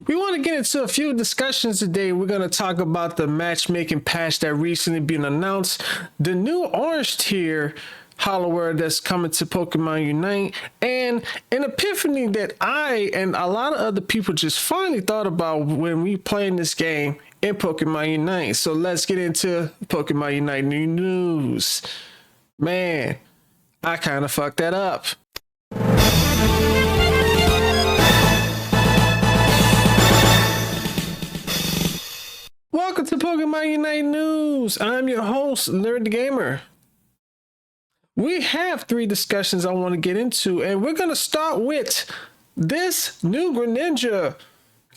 We want to get into a few discussions today. We're going to talk about the matchmaking patch that recently been announced, the new orange tier holarware that's coming to Pokemon Unite, and an epiphany that I and a lot of other people just finally thought about when we playing this game in Pokemon Unite. So let's get into Pokemon Unite new news. Man, I kind of fucked that up. Welcome to Pokemon Unite News. I'm your host, Nerd the Gamer. We have three discussions I want to get into, and we're going to start with this new Greninja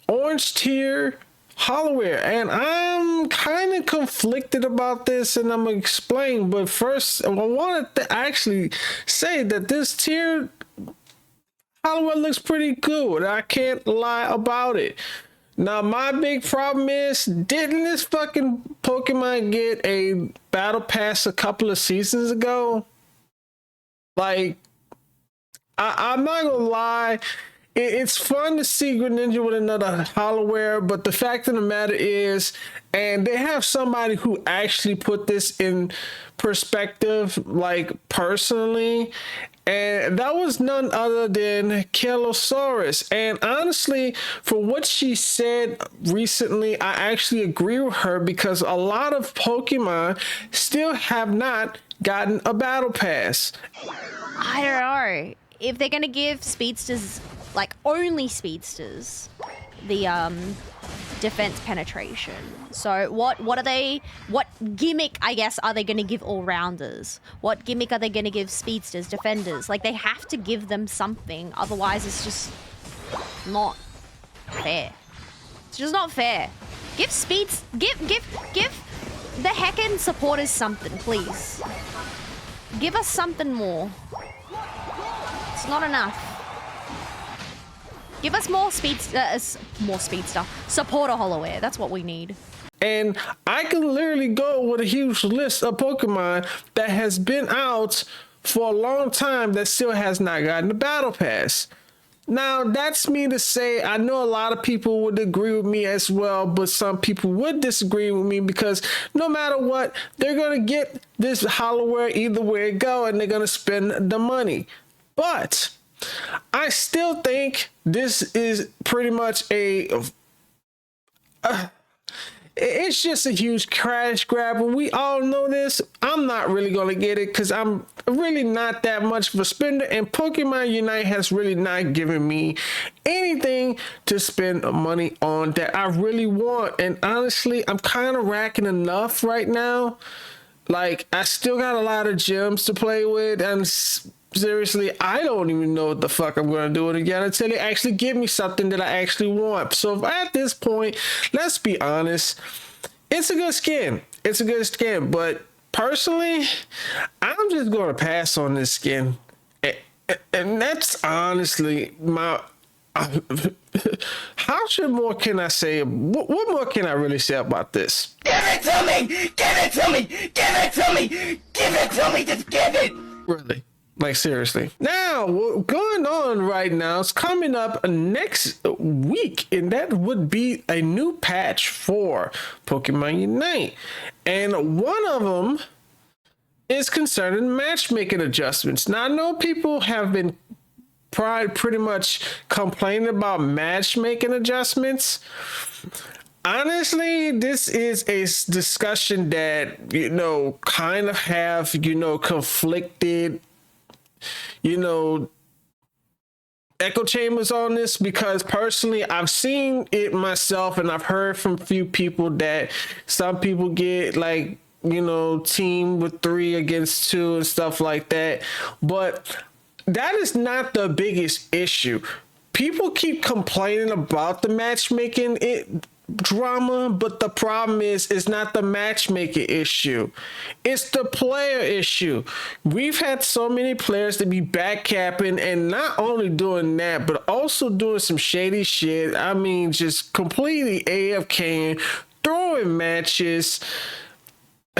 orange tier holarware. And I'm kind of conflicted about this, and I'm going to explain. But first, I wanted to actually say that this tier holarware looks pretty good. I can't lie about it. Now, my big problem is, didn't this fucking Pokemon get a battle pass a couple of seasons ago? Like, I'm not gonna lie, it's fun to see Greninja with another holarware, but the fact of the matter is, and they have somebody who actually put this in perspective, like personally, and that was none other than Kilosaurus. And honestly, for what she said recently, I actually agree with her, because a lot of Pokemon still have not gotten a battle pass. I don't know. If they're gonna give speedsters, like only speedsters, the defense penetration. So what gimmick, I guess, are they gonna give all-rounders? What gimmick are they gonna give speedsters, defenders? Like, they have to give them something, otherwise it's just not fair. It's just not fair. Give the heckin' supporters something, please. Give us something more. It's not enough. Give us more speedster. Supporter holarware. That's what we need. And I can literally go with a huge list of Pokemon that has been out for a long time that still has not gotten a battle pass. Now, that's me to say, I know a lot of people would agree with me as well, but some people would disagree with me, because no matter what, they're going to get this holarware either way it go, and they're going to spend the money. But I still think this is pretty much it's just a huge crash grab, and we all know this. I'm not really going to get it because I'm really not that much of a spender, and Pokemon Unite has really not given me anything to spend money on that I really want. And honestly, I'm kind of racking enough right now. Like, I still got a lot of gems to play with, and seriously, I don't even know what the fuck I'm going to do it again until they actually give me something that I actually want. So at this point, let's be honest, it's a good skin. It's a good skin, but personally, I'm just going to pass on this skin. And that's honestly my... How much more can I say? What more can I really say about this? Give it to me! Give it to me! Give it to me! Give it to me! Just give it! Really? Like, seriously. Now, what's going on right now is coming up next week, and that would be a new patch for Pokemon Unite. And one of them is concerning matchmaking adjustments. Now, I know people have been pretty much complaining about matchmaking adjustments. Honestly, this is a discussion that, kind of have, conflicted, echo chambers on this, because personally I've seen it myself, and I've heard from a few people that some people get like, team with 3 against 2 and stuff like that. But that is not the biggest issue. People keep complaining about the matchmaking drama, but the problem is, it's not the matchmaking issue, it's the player issue. We've had so many players to be backcapping, and not only doing that, but also doing some shady shit. I mean, just completely AFKing, throwing matches.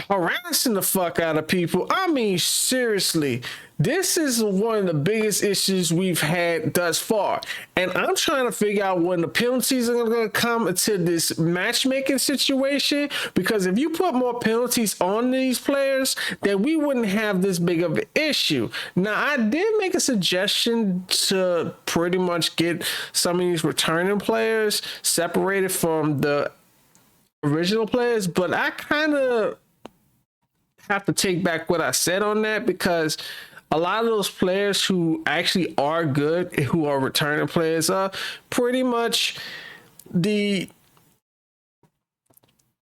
harassing the fuck out of people. I mean, seriously, this is one of the biggest issues we've had thus far. And I'm trying to figure out when the penalties are going to come into this matchmaking situation, because if you put more penalties on these players, then we wouldn't have this big of an issue. Now, I did make a suggestion to pretty much get some of these returning players separated from the original players, but I kind of have to take back what I said on that, because a lot of those players who actually are good, who are returning players, are pretty much they're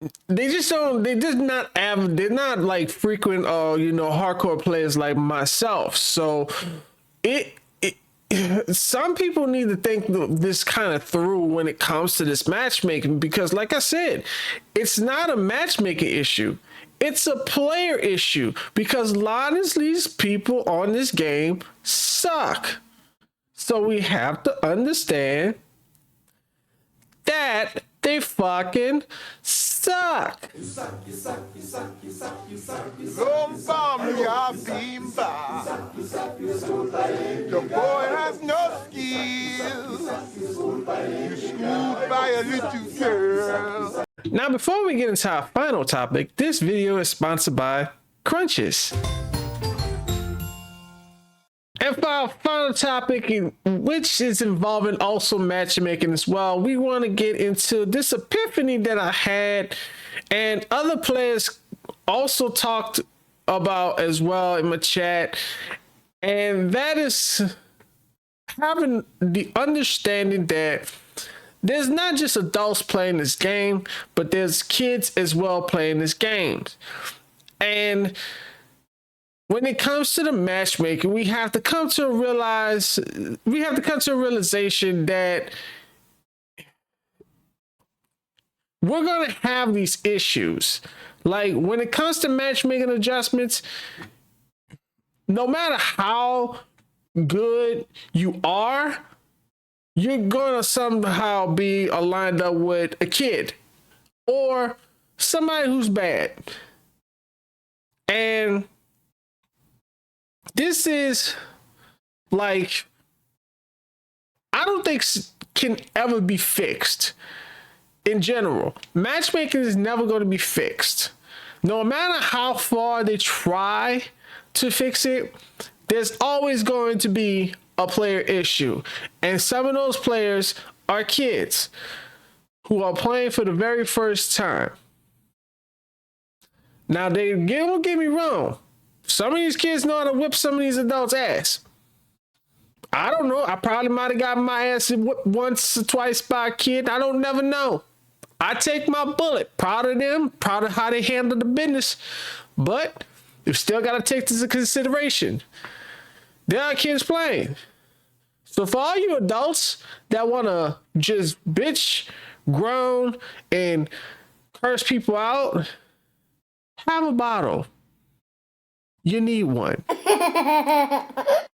not like frequent hardcore players like myself. So some people need to think this kind of through when it comes to this matchmaking, because like I said, it's not a matchmaking issue. It's a player issue, because a lot of these people on this game suck. So we have to understand that they fucking suck. The boy has no skills. You schooled by a little girl. Now, before we get into our final topic, this video is sponsored by Crunches. And for our final topic, which is involving also matchmaking as well, we want to get into this epiphany that I had and other players also talked about as well in my chat. And that is having the understanding that there's not just adults playing this game, but there's kids as well playing this game. And when it comes to the matchmaking, we have to come to a realization that we're going to have these issues. Like when it comes to matchmaking adjustments, no matter how good you are, you're gonna somehow be aligned up with a kid or somebody who's bad. And this is like, I don't think can ever be fixed in general. Matchmaking is never going to be fixed. No matter how far they try to fix it, there's always going to be a player issue. And some of those players are kids who are playing for the very first time. Now, don't get me wrong. Some of these kids know how to whip some of these adults' ass. I don't know. I probably might have gotten my ass whipped once or twice by a kid. I don't never know. I take my bullet. Proud of them. Proud of how they handle the business. But you still got to take this into consideration. There are kids playing. So for all you adults that want to just bitch, groan, and curse people out, have a bottle. You need one. But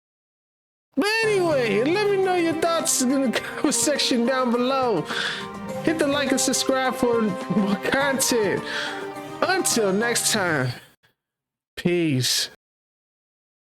anyway, let me know your thoughts in the comment section down below. Hit the like and subscribe for more content. Until next time, peace.